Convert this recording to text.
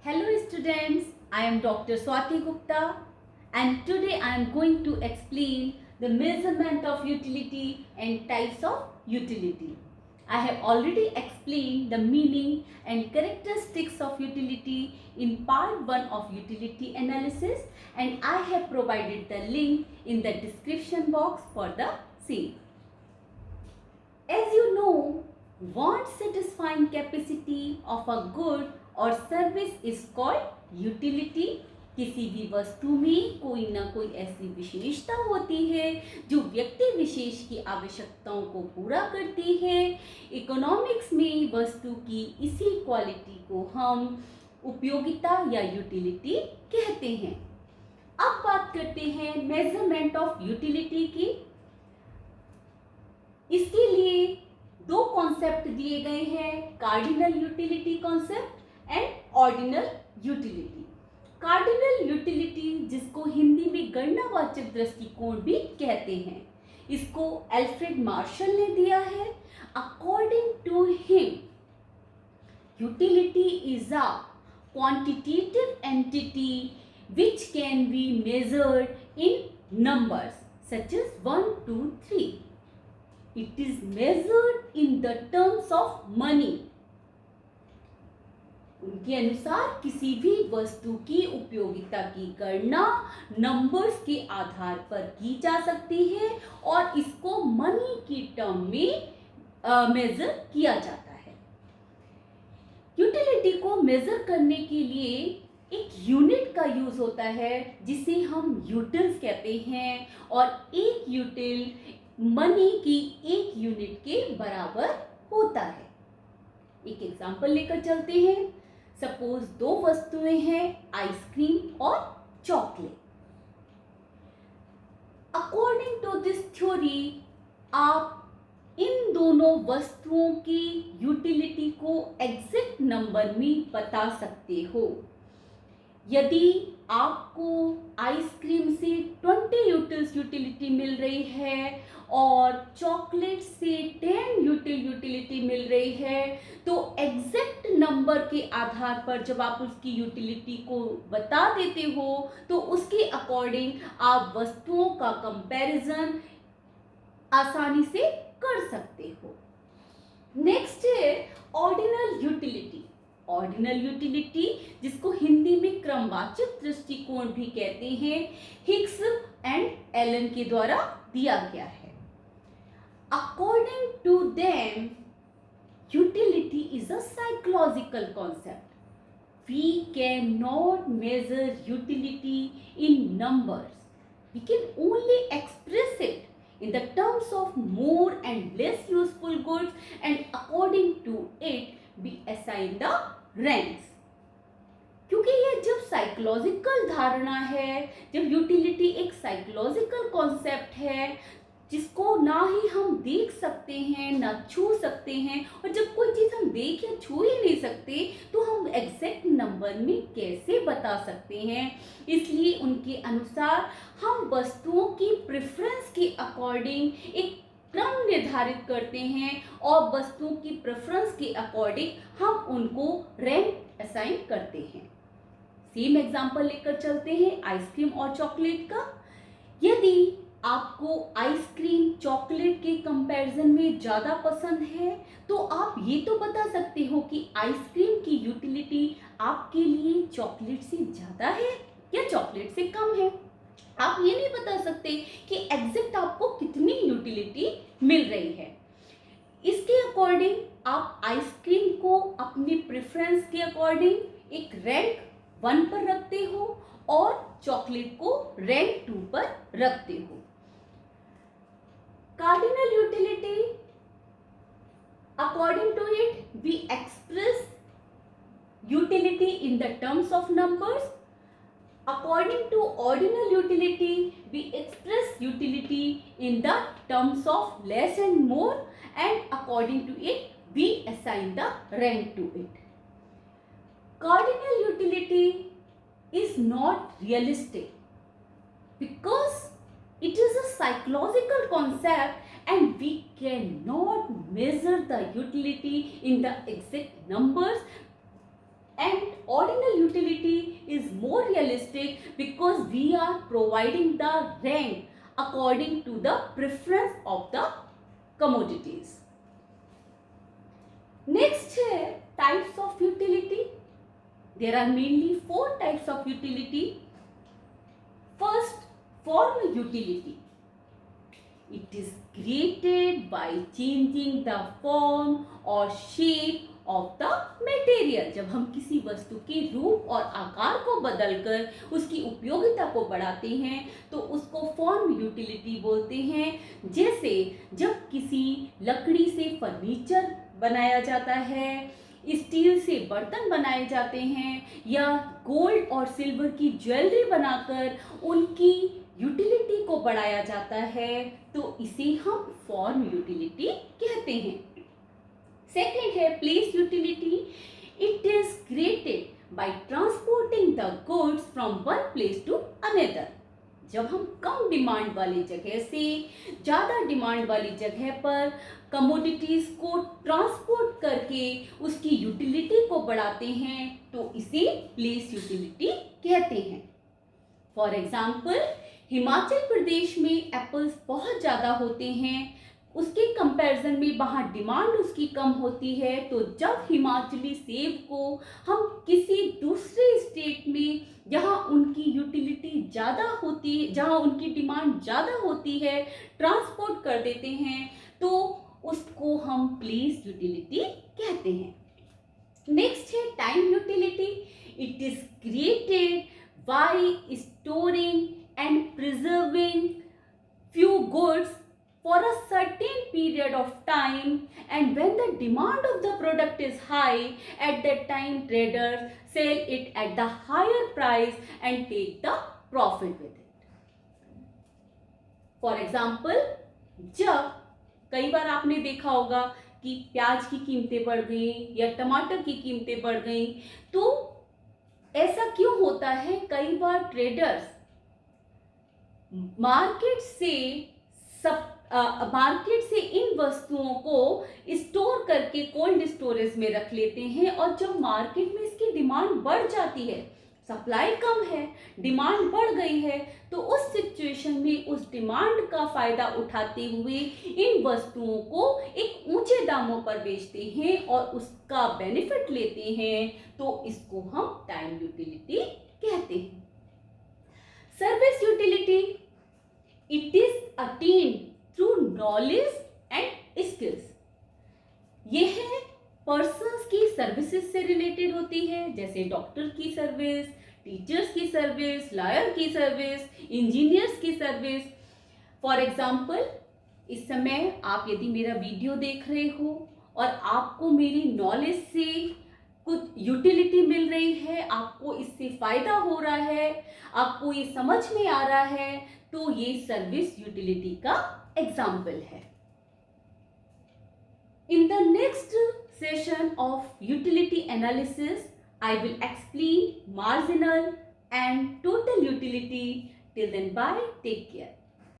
Hello students, I am Dr. Swati Gupta and today I am going to explain the measurement of utility and types of utility. I have already explained the meaning and characteristics of utility in part 1 of utility analysis and I have provided the link in the description box for the same. As you know, want satisfying capacity of a good और service is called utility. किसी भी वस्तु में कोई ना कोई ऐसी विशेषता होती है जो व्यक्ति विशेष की आवश्यकताओं को पूरा करती है। इकोनॉमिक्स में वस्तु की इसी क्वालिटी को हम उपयोगिता या यूटिलिटी कहते हैं। अब बात करते हैं मेजरमेंट ऑफ यूटिलिटी की। इसके लिए दो कॉन्सेप्ट दिए गए हैं, cardinal utility concept and ordinal utility. Cardinal utility जिसको हिंदी में गणनावाचक दृष्टिकोण भी कहते हैं, इसको एल्फ्रेड मार्शल ने दिया है। According to him utility is a quantitative entity which can be measured in numbers such as 1, 2, 3. It is measured in the terms of money. उनके अनुसार किसी भी वस्तु की उपयोगिता की गणना नंबर्स के आधार पर की जा सकती है और इसको मनी की टर्म में मेजर किया जाता है। यूटिलिटी को मेजर करने के लिए एक यूनिट का यूज होता है जिसे हम यूटिल्स कहते हैं और एक यूटिल मनी की एक यूनिट के बराबर होता है। एक एग्जांपल लेकर चलते हैं। सपोज दो वस्तुएं हैं, आइसक्रीम और chocolate. According to this theory आप इन दोनों वस्तुओं की यूटिलिटी को एग्जैक्ट नंबर में बता सकते हो। यदि आपको आइसक्रीम से 20 यूटिल्स यूटिलिटी मिल रही है और चॉकलेट से 10 यूटिलिटी मिल रही है, तो एग्जैक्ट नंबर के आधार पर जब आप उसकी यूटिलिटी को बता देते हो तो उसके अकॉर्डिंग आप वस्तुओं का कंपैरिजन आसानी से कर सकते हो। नेक्स्ट है ऑर्डिनल यूटिलिटी। ऑर्डिनल यूटिलिटी जिसको हिंदी में क्रमवाचक दृष्टिकोण भी कहते हैं, हिग्स एंड एलन के द्वारा दिया गया है। According to them utility is a psychological concept. We cannot measure utility in numbers. We can only express it in the terms of more and less useful goods and according to it we assign the ranks. क्योंकि ये जब psychological धारणा है, जब utility एक psychological concept है जिसको ना ही हम देख सकते हैं ना छू सकते हैं, और जब कोई चीज़ हम देख या छू ही नहीं सकते तो हम एग्जैक्ट नंबर में कैसे बता सकते हैं। इसलिए उनके अनुसार हम वस्तुओं की प्रेफरेंस के अकॉर्डिंग एक क्रम निर्धारित करते हैं और वस्तुओं की प्रेफरेंस के अकॉर्डिंग हम उनको रैंक असाइन करते हैं। सेम एग्जांपल लेकर चलते हैं आइसक्रीम और चॉकलेट का। यदि आपको आइसक्रीम चॉकलेट के कंपैरिजन में ज़्यादा पसंद है तो आप ये तो बता सकते हो कि आइसक्रीम की यूटिलिटी आपके लिए चॉकलेट से ज़्यादा है या चॉकलेट से कम है। आप ये नहीं बता सकते कि एग्जैक्ट आपको कितनी यूटिलिटी मिल रही है। इसके अकॉर्डिंग आप आइसक्रीम को अपनी प्रेफरेंस के अकॉर्डिंग एक रैंक 1 पर रखते हो और चॉकलेट को रैंक 2 पर रखते हो। Cardinal utility, according to it, we express utility in the terms of numbers. According to ordinal utility, we express utility in the terms of less and more, and according to it, we assign the rank to it. Cardinal utility is not realistic because it is a psychological concept and we cannot measure the utility in the exact numbers and ordinal utility is more realistic because we are providing the rank according to the preference of the commodities. Next है types of utility. There are mainly 4 types of utility. First, formal utility. It is created by changing the form or shape of the material. जब हम किसी वस्तु के रूप और आकार को बदलकर उसकी उपयोगिता को बढ़ाते हैं तो उसको फॉर्म यूटिलिटी बोलते हैं. जैसे जब किसी लकड़ी से फर्नीचर बनाया जाता है, स्टील से बर्तन बनाए जाते हैं या गोल्ड और सिल्वर की ज्वेलरी बनाकर उनकी यूटिलिटी को बढ़ाया जाता है, तो इसे हम फॉर्म यूटिलिटी कहते हैं. सेकेंड है place utility. It is created by transporting the goods from one place to another. जब हम कम डिमांड वाली जगह से ज़्यादा डिमांड वाली जगह पर कमोडिटीज को ट्रांसपोर्ट करके उसकी यूटिलिटी को बढ़ाते हैं तो इसे प्लेस यूटिलिटी कहते हैं. फॉर एग्जाम्पल, हिमाचल प्रदेश में एप्पल्स बहुत ज़्यादा होते हैं, उसके कंपैरिजन में वहाँ डिमांड उसकी कम होती है, तो जब हिमाचली सेब को हम किसी दूसरे स्टेट में जहाँ उनकी यूटिलिटी ज़्यादा होती है, जहाँ उनकी डिमांड ज़्यादा होती है, ट्रांसपोर्ट कर देते हैं तो उसको हम प्लेस यूटिलिटी कहते हैं. नेक्स्ट है time utility. It is created bye storing and preserving few goods for a certain period of time, and when the demand of the product is high, at that time traders sell it at the higher price and take the profit with it. For example, जब कई बार आपने देखा होगा कि प्याज की कीमतें बढ़ गई या टमाटर की कीमतें बढ़ गई, तो ऐसा क्यों होता है? कई बार ट्रेडर्स मार्केट से इन वस्तुओं को स्टोर करके कोल्ड स्टोरेज में रख लेते हैं, और जब मार्केट में इसकी डिमांड बढ़ जाती है, सप्लाई कम है, डिमांड बढ़ गई है, तो उस सिचुएशन में उस डिमांड का फायदा उठाते हुए इन वस्तुओं को एक ऊंचे दामों पर बेचते हैं और उसका बेनिफिट लेते हैं, तो इसको हम टाइम यूटिलिटी कहते हैं. Service utility. It is attained through knowledge and skills. ये है पर्सन्स की सर्विसेज से रिलेटेड होती है, जैसे डॉक्टर की सर्विस, टीचर्स की सर्विस, लॉयर की सर्विस, इंजीनियर्स की सर्विस. फॉर एग्जाम्पल, इस समय आप यदि मेरा वीडियो देख रहे हो और आपको मेरी नॉलेज से कुछ यूटिलिटी मिल रही है, आपको इससे फायदा हो रहा है, आपको ये समझ में आ रहा है, तो ये सर्विस यूटिलिटी का एग्जाम्पल है. In the next session of utility analysis I will explain marginal and total utility. Till then, bye. Take care.